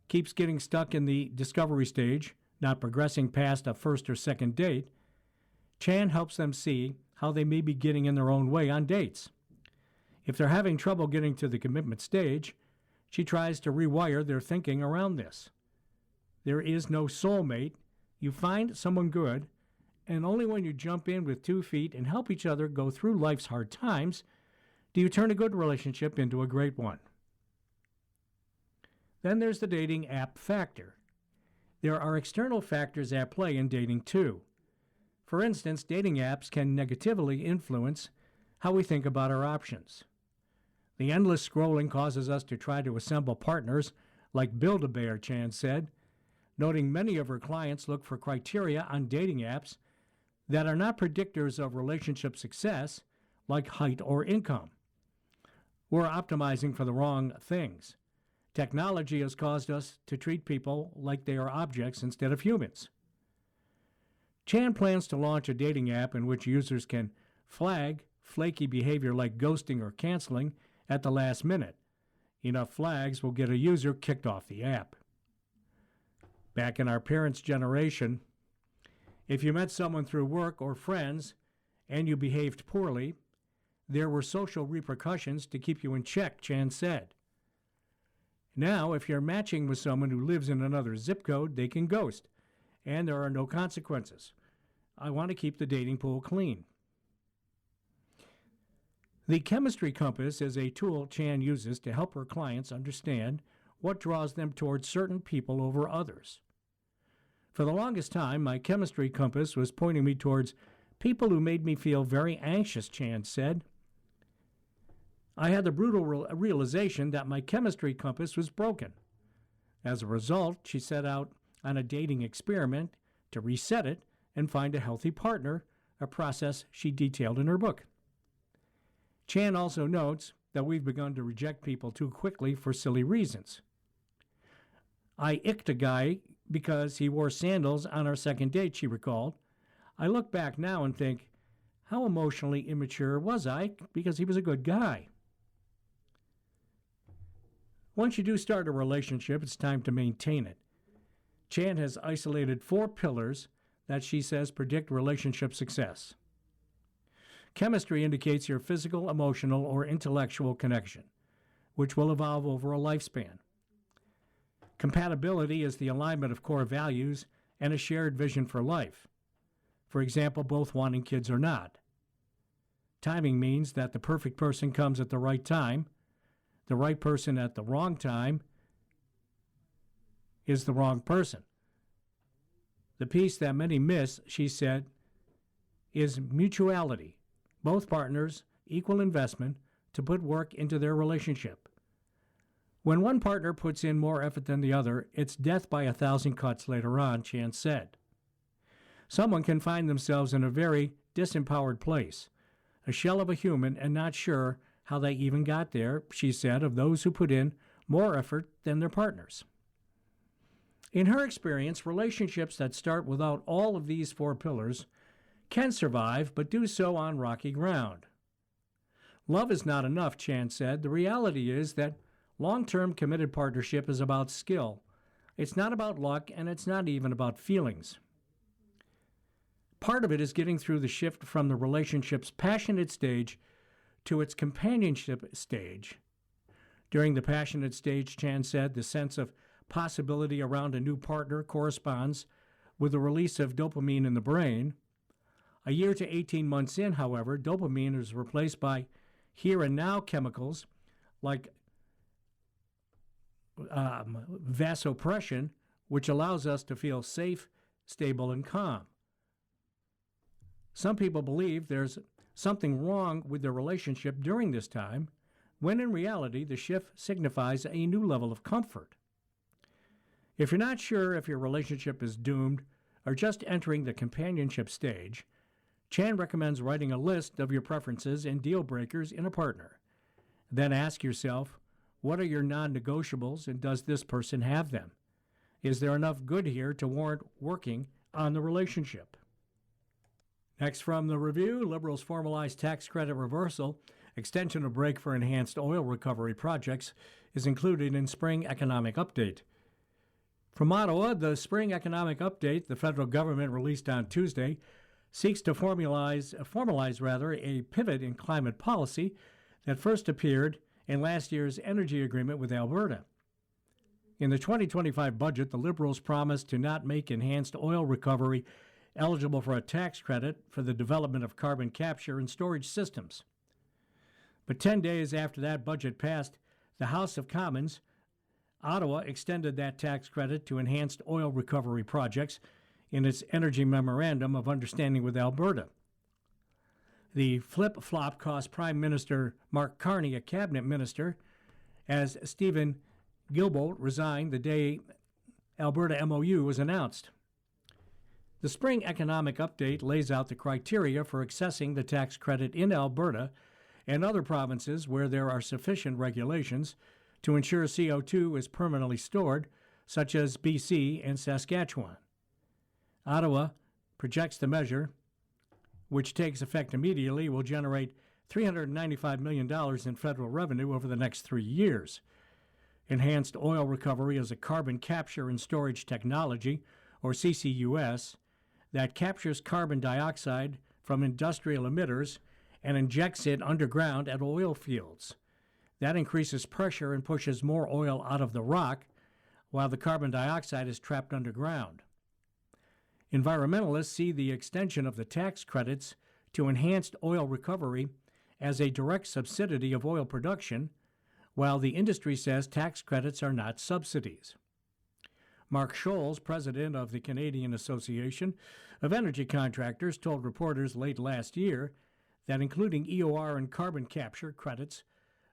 keeps getting stuck in the discovery stage, not progressing past a first or second date, Chan helps them see how they may be getting in their own way on dates. If they're having trouble getting to the commitment stage, she tries to rewire their thinking around this. There is no soulmate. You find someone good, and only when you jump in with 2 feet and help each other go through life's hard times do you turn a good relationship into a great one. Then there's the dating app factor. There are external factors at play in dating too. For instance, dating apps can negatively influence how we think about our options. The endless scrolling causes us to try to assemble partners like Build-A-Bear, Chan said, noting many of her clients look for criteria on dating apps that are not predictors of relationship success, like height or income. We're optimizing for the wrong things. Technology has caused us to treat people like they are objects instead of humans. Chan plans to launch a dating app in which users can flag flaky behavior like ghosting or canceling at the last minute. Enough flags will get a user kicked off the app. Back in our parents' generation, if you met someone through work or friends and you behaved poorly, there were social repercussions to keep you in check, Chan said. Now, if you're matching with someone who lives in another zip code, they can ghost, and there are no consequences. I want to keep the dating pool clean. The chemistry compass is a tool Chan uses to help her clients understand what draws them towards certain people over others. For the longest time, my chemistry compass was pointing me towards people who made me feel very anxious, Chan said. I had the brutal realization that my chemistry compass was broken. As a result, she set out on a dating experiment to reset it and find a healthy partner, a process she detailed in her book. Chan also notes that we've begun to reject people too quickly for silly reasons. I icked a guy because he wore sandals on our second date, she recalled. I look back now and think, how emotionally immature was I, because he was a good guy. Once you do start a relationship, it's time to maintain it. Chan has isolated 4 pillars that she says predict relationship success. Chemistry indicates your physical, emotional, or intellectual connection, which will evolve over a lifespan. Compatibility is the alignment of core values and a shared vision for life. For example, both wanting kids or not. Timing means that the perfect person comes at the right time. The right person at the wrong time is the wrong person. The piece that many miss, she said, is mutuality. Both partners, equal investment to put work into their relationship. When one partner puts in more effort than the other, it's death by 1,000 cuts later on, Chan said. Someone can find themselves in a very disempowered place, a shell of a human and not sure how they even got there, she said, of those who put in more effort than their partners. In her experience, relationships that start without all of these 4 pillars can survive, but do so on rocky ground. Love is not enough, Chan said. The reality is that long-term committed partnership is about skill. It's not about luck, and it's not even about feelings. Part of it is getting through the shift from the relationship's passionate stage to its companionship stage. During the passionate stage, Chan said, the sense of possibility around a new partner corresponds with the release of dopamine in the brain. A year to 18 months in, however, dopamine is replaced by here and now chemicals like vasopressin, which allows us to feel safe, stable, and calm. Some people believe there's something wrong with their relationship during this time, when in reality the shift signifies a new level of comfort. If you're not sure if your relationship is doomed or just entering the companionship stage, Chan recommends writing a list of your preferences and deal breakers in a partner. Then ask yourself, what are your non-negotiables, and does this person have them? Is there enough good here to warrant working on the relationship? Next from the review, Liberals formalize tax credit reversal. Extension of break for enhanced oil recovery projects is included in Spring Economic Update. From Ottawa, the Spring Economic Update the federal government released on Tuesday seeks to formalize a pivot in climate policy that first appeared in last year's energy agreement with Alberta. In the 2025 budget, the Liberals promised to not make enhanced oil recovery eligible for a tax credit for the development of carbon capture and storage systems. But 10 days after that budget passed, the House of Commons, Ottawa extended that tax credit to enhanced oil recovery projects in its Energy Memorandum of Understanding with Alberta. The flip-flop cost Prime Minister Mark Carney a cabinet minister, as Stephen Guilbeault resigned the day Alberta MOU was announced. The Spring Economic Update lays out the criteria for accessing the tax credit in Alberta and other provinces where there are sufficient regulations to ensure CO2 is permanently stored, such as BC and Saskatchewan. Ottawa projects the measure, which takes effect immediately, will generate $395 million in federal revenue over the next 3 years. Enhanced oil recovery is a carbon capture and storage technology, or CCUS, that captures carbon dioxide from industrial emitters and injects it underground at oil fields. That increases pressure and pushes more oil out of the rock, while the carbon dioxide is trapped underground. Environmentalists see the extension of the tax credits to enhanced oil recovery as a direct subsidy of oil production, while the industry says tax credits are not subsidies. Mark Scholes, president of the Canadian Association of Energy Contractors, told reporters late last year that including EOR and carbon capture credits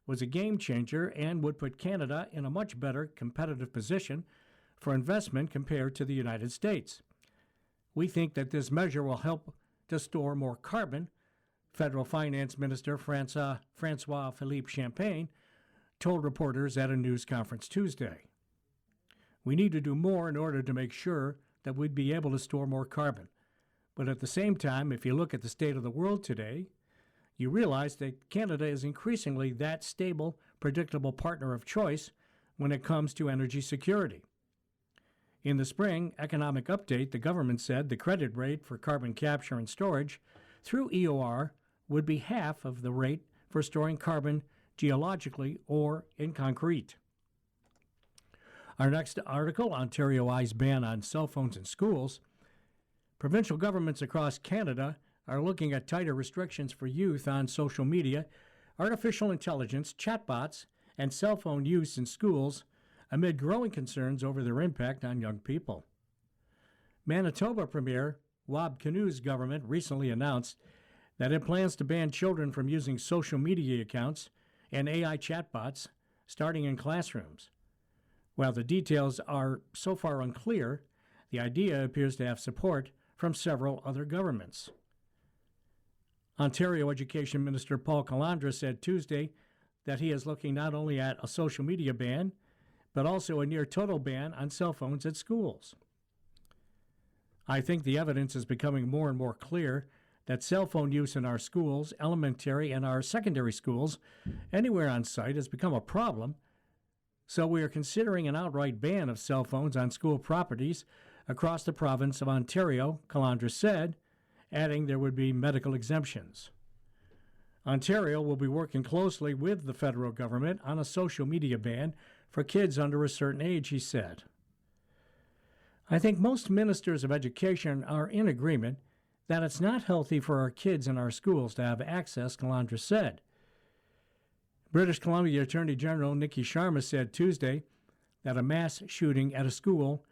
was a game changer and would put Canada in a much better competitive position for investment compared to the United States. We think that this measure will help to store more carbon, Federal Finance Minister Francois-Philippe Champagne told reporters at a news conference Tuesday. We need to do more in order to make sure that we'd be able to store more carbon. But at the same time, if you look at the state of the world today, you realize that Canada is increasingly that stable, predictable partner of choice when it comes to energy security. In the Spring Economic Update, the government said the credit rate for carbon capture and storage through EOR would be half of the rate for storing carbon geologically or in concrete. Our next article, Ontario eyes ban on cell phones in schools. Provincial governments across Canada are looking at tighter restrictions for youth on social media, artificial intelligence, chatbots, and cell phone use in schools amid growing concerns over their impact on young people. Manitoba Premier Wab Kinew's government recently announced that it plans to ban children from using social media accounts and AI chatbots starting in classrooms. While the details are so far unclear, the idea appears to have support from several other governments. Ontario Education Minister Paul Calandra said Tuesday that he is looking not only at a social media ban, but also a near-total ban on cell phones at schools. I think the evidence is becoming more and more clear that cell phone use in our schools, elementary and our secondary schools, anywhere on site, has become a problem, so we are considering an outright ban of cell phones on school properties across the province of Ontario, Calandra said, adding there would be medical exemptions. Ontario will be working closely with the federal government on a social media ban for kids under a certain age, he said. I think most ministers of education are in agreement that it's not healthy for our kids in our schools to have access, Calandra said. British Columbia Attorney General Nikki Sharma said Tuesday that a mass shooting at a school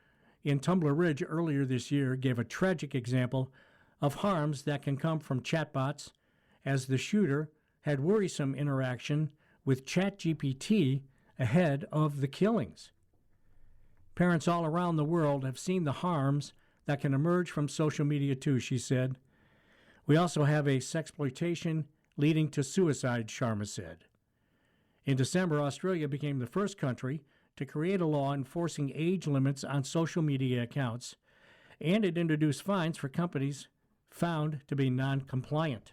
in Tumbler Ridge earlier this year gave a tragic example of harms that can come from chatbots, as the shooter had worrisome interaction with ChatGPT ahead of the killings. Parents all around the world have seen the harms that can emerge from social media too, she said. We also have a sexploitation leading to suicide, Sharma said. In December, Australia became the first country to create a law enforcing age limits on social media accounts, and it introduced fines for companies found to be non-compliant.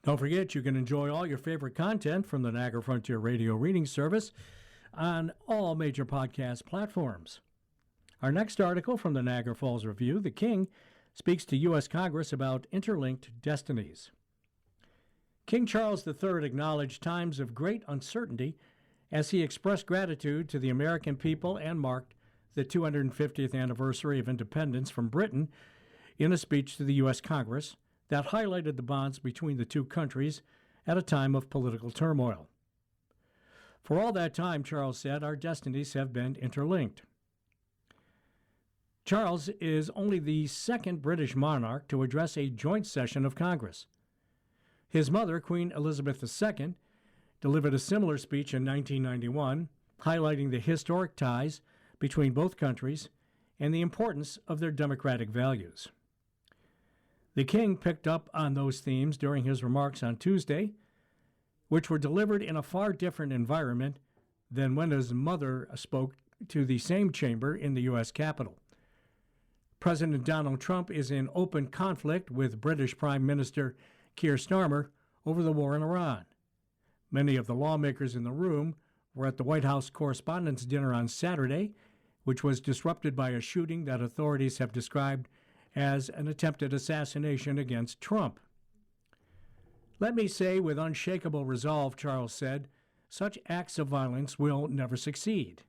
Don't forget, you can enjoy all your favorite content from the Niagara Frontier Radio Reading Service on all major podcast platforms. Our next article from the Niagara Falls Review, The King speaks to U.S. Congress about interlinked destinies. King Charles III acknowledged times of great uncertainty as he expressed gratitude to the American people and marked the 250th anniversary of independence from Britain in a speech to the U.S. Congress that highlighted the bonds between the two countries at a time of political turmoil. For all that time, Charles said, our destinies have been interlinked. Charles is only the second British monarch to address a joint session of Congress. His mother, Queen Elizabeth II, delivered a similar speech in 1991, highlighting the historic ties between both countries and the importance of their democratic values. The King picked up on those themes during his remarks on Tuesday, which were delivered in a far different environment than when his mother spoke to the same chamber in the U.S. Capitol. President Donald Trump is in open conflict with British Prime Minister Keir Starmer over the war in Iran. Many of the lawmakers in the room were at the White House Correspondents' Dinner on Saturday, which was disrupted by a shooting that authorities have described as an attempted assassination against Trump. Let me say with unshakable resolve, Charles said, such acts of violence will never succeed.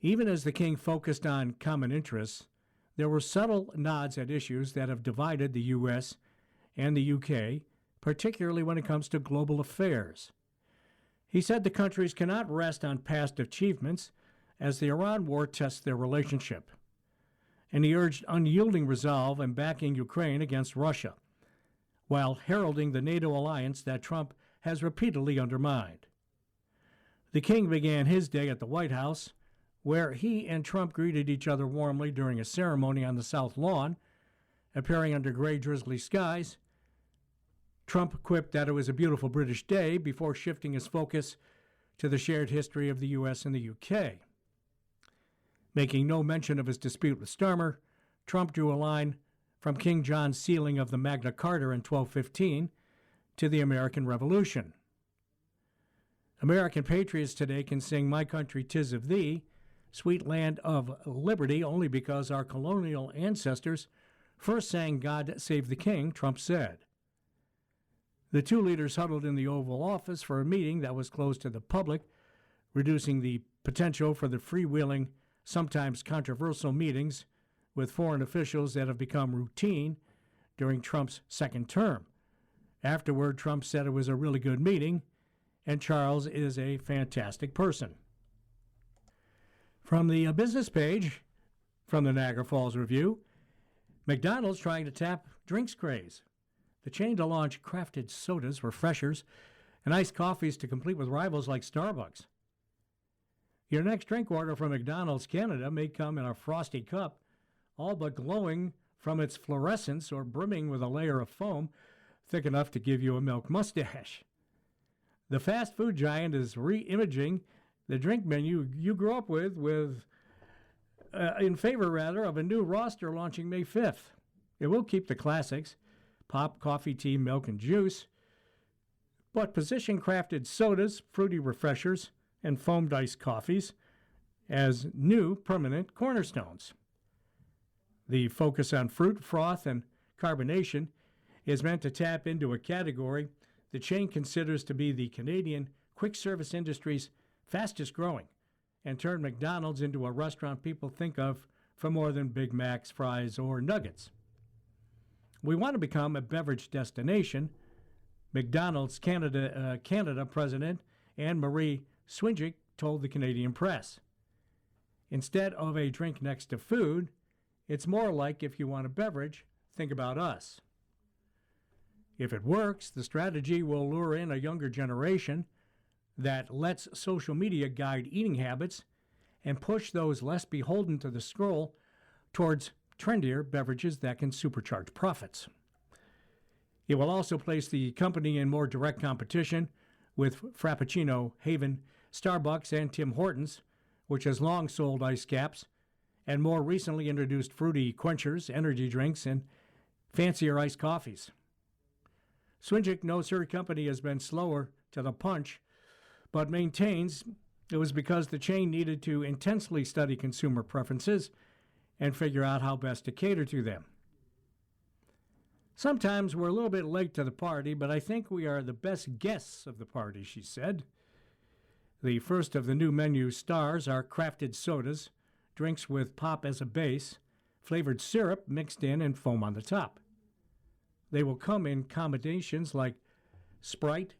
Even as the King focused on common interests, there were subtle nods at issues that have divided the U.S. and the U.K., particularly when it comes to global affairs. He said the countries cannot rest on past achievements as the Iran war tests their relationship. And he urged unyielding resolve in backing Ukraine against Russia, while heralding the NATO alliance that Trump has repeatedly undermined. The King began his day at the White House, where he and Trump greeted each other warmly during a ceremony on the South Lawn. Appearing under gray, drizzly skies, Trump quipped that it was a beautiful British day before shifting his focus to the shared history of the U.S. and the U.K. Making no mention of his dispute with Starmer, Trump drew a line from King John's sealing of the Magna Carta in 1215 to the American Revolution. American patriots today can sing "My Country 'Tis of Thee," sweet land of liberty, only because our colonial ancestors first sang "God Save the King," Trump said. The two leaders huddled in the Oval Office for a meeting that was closed to the public, reducing the potential for the freewheeling, sometimes controversial meetings with foreign officials that have become routine during Trump's second term. Afterward, Trump said it was a really good meeting, and Charles is a fantastic person. From the business page from the Niagara Falls Review, McDonald's trying to tap drinks craze. The chain to launch crafted sodas, refreshers, and iced coffees to compete with rivals like Starbucks. Your next drink order from McDonald's Canada may come in a frosty cup, all but glowing from its fluorescence or brimming with a layer of foam thick enough to give you a milk mustache. The fast food giant is re-imaging the drink menu you grew up with in favor of a new roster launching May 5th. It will keep the classics, pop, coffee, tea, milk, and juice, but position crafted sodas, fruity refreshers, and foamed iced coffees as new permanent cornerstones. The focus on fruit, froth, and carbonation is meant to tap into a category the chain considers to be the Canadian quick service industry's fastest growing, and turn McDonald's into a restaurant people think of for more than Big Macs, fries, or nuggets. We want to become a beverage destination, McDonald's Canada president Anne-Marie Swinjick told the Canadian press. Instead of a drink next to food, it's more like if you want a beverage, think about us. If it works, the strategy will lure in a younger generation that lets social media guide eating habits and push those less beholden to the scroll towards trendier beverages that can supercharge profits. It will also place the company in more direct competition with Frappuccino Haven, Starbucks, and Tim Hortons, which has long sold ice caps, and more recently introduced fruity quenchers, energy drinks, and fancier iced coffees. Swinjick knows her company has been slower to the punch, but maintains it was because the chain needed to intensely study consumer preferences and figure out how best to cater to them. Sometimes we're a little bit late to the party, but I think we are the best guests of the party, she said. The first of the new menu stars are crafted sodas, drinks with pop as a base, flavored syrup mixed in, and foam on the top. They will come in combinations like Sprite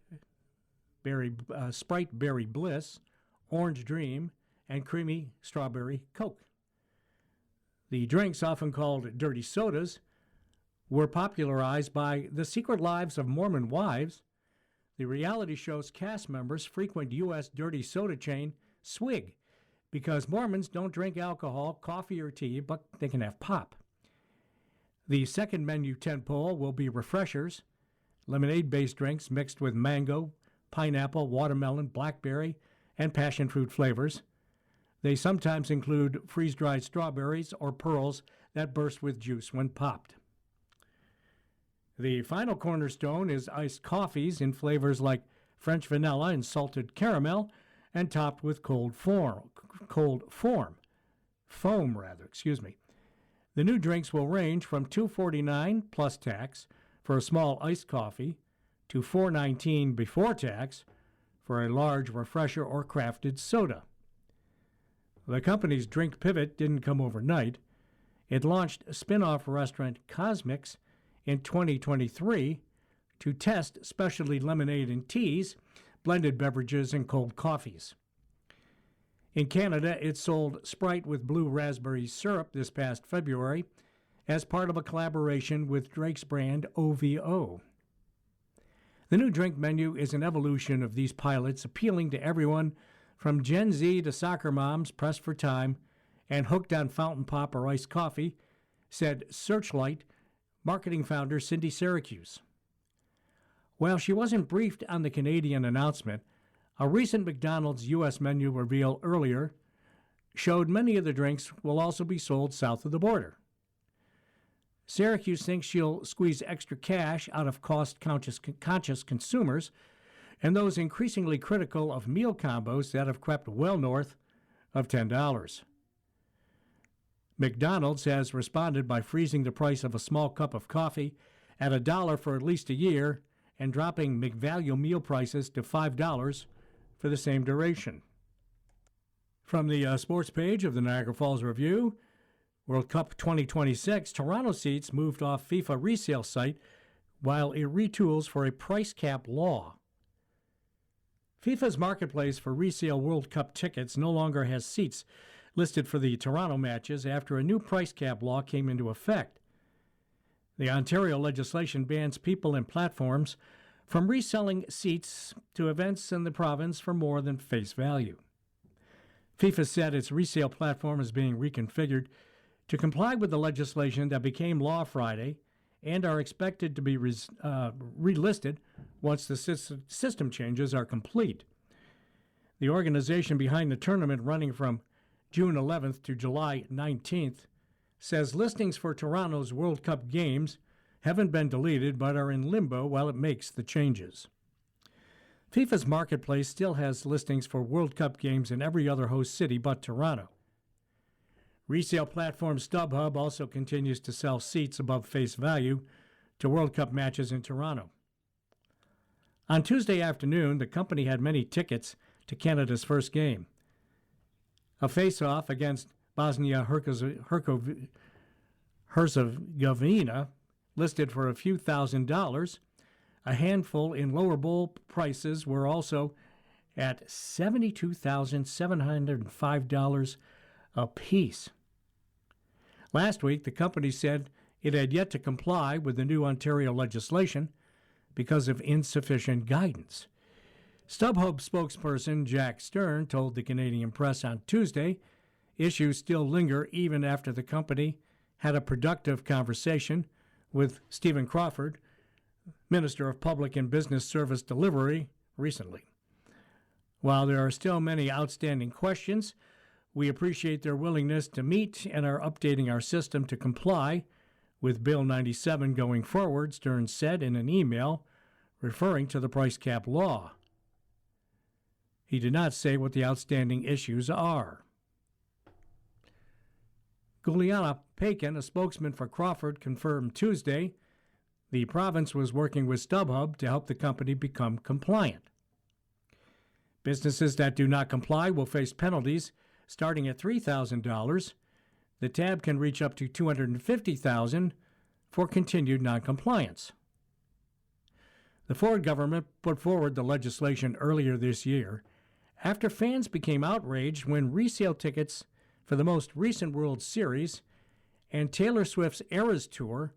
Berry Bliss, Orange Dream, and Creamy Strawberry Coke. The drinks, often called dirty sodas, were popularized by The Secret Lives of Mormon Wives. The reality show's cast members frequent U.S. dirty soda chain Swig because Mormons don't drink alcohol, coffee, or tea, but they can have pop. The second menu tentpole will be refreshers, lemonade-based drinks mixed with mango, pineapple, watermelon, blackberry, and passion fruit flavors. They sometimes include freeze-dried strawberries or pearls that burst with juice when popped. The final cornerstone is iced coffees in flavors like French vanilla and salted caramel, and topped with foam. The new drinks will range from $2.49 plus tax for a small iced coffee to $4.19 before tax for a large refresher or crafted soda. The company's drink pivot didn't come overnight. It launched a spin-off restaurant Cosmics in 2023 to test specialty lemonade and teas, blended beverages, and cold coffees. In Canada, it sold Sprite with blue raspberry syrup this past February as part of a collaboration with Drake's brand OVO. The new drink menu is an evolution of these pilots, appealing to everyone from Gen Z to soccer moms pressed for time and hooked on fountain pop or iced coffee, said Searchlight marketing founder Cindy Syracuse. While she wasn't briefed on the Canadian announcement, a recent McDonald's U.S. menu reveal earlier showed many of the drinks will also be sold south of the border. Syracuse thinks she'll squeeze extra cash out of cost-conscious consumers and those increasingly critical of meal combos that have crept well north of $10. McDonald's has responded by freezing the price of a small cup of coffee at $1 for at least a year and dropping McValue meal prices to $5 for the same duration. From the sports page of the Niagara Falls Review, World Cup 2026, Toronto seats moved off FIFA resale site while it retools for a price cap law. FIFA's marketplace for resale World Cup tickets no longer has seats listed for the Toronto matches after a new price cap law came into effect. The Ontario legislation bans people and platforms from reselling seats to events in the province for more than face value. FIFA said its resale platform is being reconfigured to comply with the legislation that became law Friday and are expected to be relisted once the system changes are complete. The organization behind the tournament, running from June 11th to July 19th, says listings for Toronto's World Cup games haven't been deleted but are in limbo while it makes the changes. FIFA's marketplace still has listings for World Cup games in every other host city but Toronto. Resale platform StubHub also continues to sell seats above face value to World Cup matches in Toronto. On Tuesday afternoon, the company had many tickets to Canada's first game. A face-off against Bosnia-Herzegovina, listed for a few $1,000s. A handful in lower bowl prices were also at $72,705 apiece. Last week, the company said it had yet to comply with the new Ontario legislation because of insufficient guidance. StubHub spokesperson Jack Stern told the Canadian press on Tuesday issues still linger even after the company had a productive conversation with Stephen Crawford, Minister of Public and Business Service Delivery, recently. While there are still many outstanding questions, we appreciate their willingness to meet and are updating our system to comply with Bill 97 going forward, Stern said in an email referring to the price cap law. He did not say what the outstanding issues are. Guliana Pakin, a spokesman for Crawford, confirmed Tuesday the province was working with StubHub to help the company become compliant. Businesses that do not comply will face penalties starting at $3,000. The tab can reach up to $250,000 for continued noncompliance. The Ford government put forward the legislation earlier this year after fans became outraged when resale tickets for the most recent World Series and Taylor Swift's Eras Tour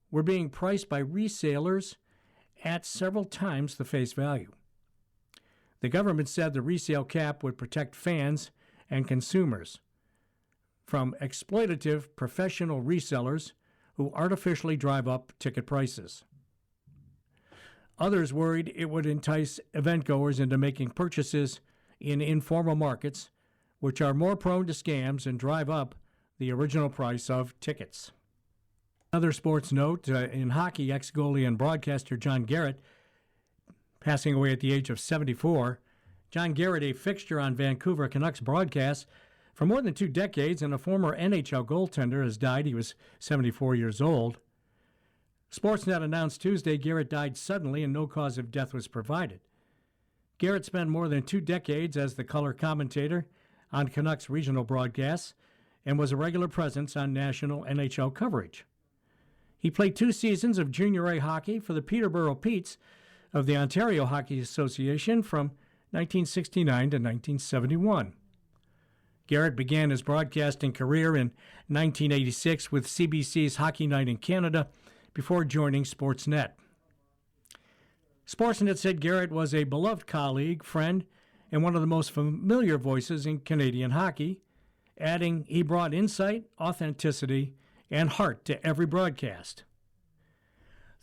were being priced by resellers at several times the face value. The government said the resale cap would protect fans and consumers from exploitative professional resellers who artificially drive up ticket prices. Others worried it would entice event-goers into making purchases in informal markets, which are more prone to scams and drive up the original price of tickets. Another sports note, in hockey, ex-goalie and broadcaster John Garrett passing away at the age of 74. John Garrett, a fixture on Vancouver Canucks broadcasts for more than 2 decades and a former NHL goaltender, has died. He was 74 years old. Sportsnet announced Tuesday Garrett died suddenly and no cause of death was provided. Garrett spent more than 2 decades as the color commentator on Canucks regional broadcasts and was a regular presence on national NHL coverage. He played 2 seasons of Junior A hockey for the Peterborough Petes of the Ontario Hockey Association from 1969 to 1971. Garrett began his broadcasting career in 1986 with CBC's Hockey Night in Canada before joining Sportsnet. Sportsnet said Garrett was a beloved colleague, friend, and one of the most familiar voices in Canadian hockey, adding he brought insight, authenticity, and heart to every broadcast.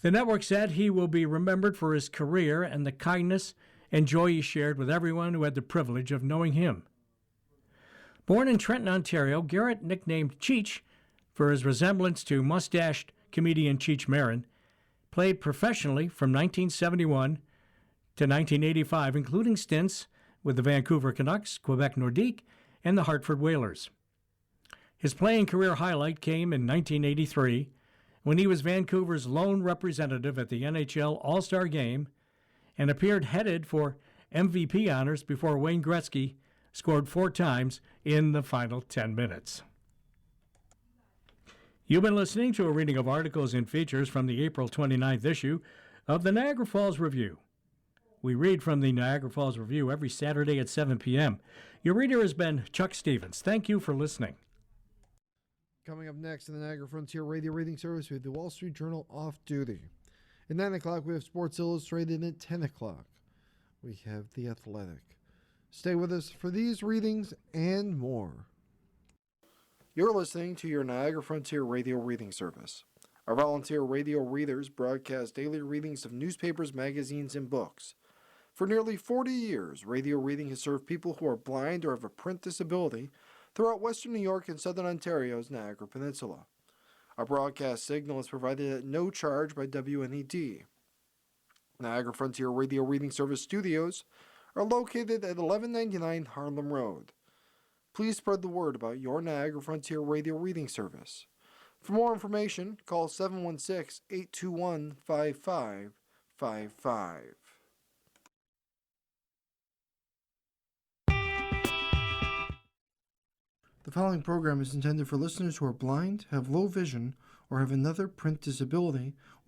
The network said he will be remembered for his career and the kindness and joy he shared with everyone who had the privilege of knowing him. Born in Trenton, Ontario, Garrett, nicknamed Cheech for his resemblance to mustached comedian Cheech Marin, played professionally from 1971 to 1985, including stints with the Vancouver Canucks, Quebec Nordique, and the Hartford Whalers. His playing career highlight came in 1983 when he was Vancouver's lone representative at the NHL All-Star Game and appeared headed for MVP honors before Wayne Gretzky scored 4 times in the final 10 minutes. You've been listening to a reading of articles and features from the April 29th issue of the Niagara Falls Review. We read from the Niagara Falls Review every Saturday at 7 p.m. Your reader has been Chuck Stevens. Thank you for listening. Coming up next in the Niagara Frontier Radio Reading Service, we have the Wall Street Journal Off Duty. At 9 o'clock, we have Sports Illustrated. At 10 o'clock, we have The Athletic. Stay with us for these readings and more. You're listening to your Niagara Frontier Radio Reading Service. Our volunteer radio readers broadcast daily readings of newspapers, magazines, and books. For nearly 40 years, radio reading has served people who are blind or have a print disability throughout western New York and southern Ontario's Niagara Peninsula. Our broadcast signal is provided at no charge by WNED. Niagara Frontier Radio Reading Service studios are located at 1199 Harlem Road. Please spread the word about your Niagara Frontier Radio Reading Service. For more information, call 716-821-5555. The following program is intended for listeners who are blind, have low vision, or have another print disability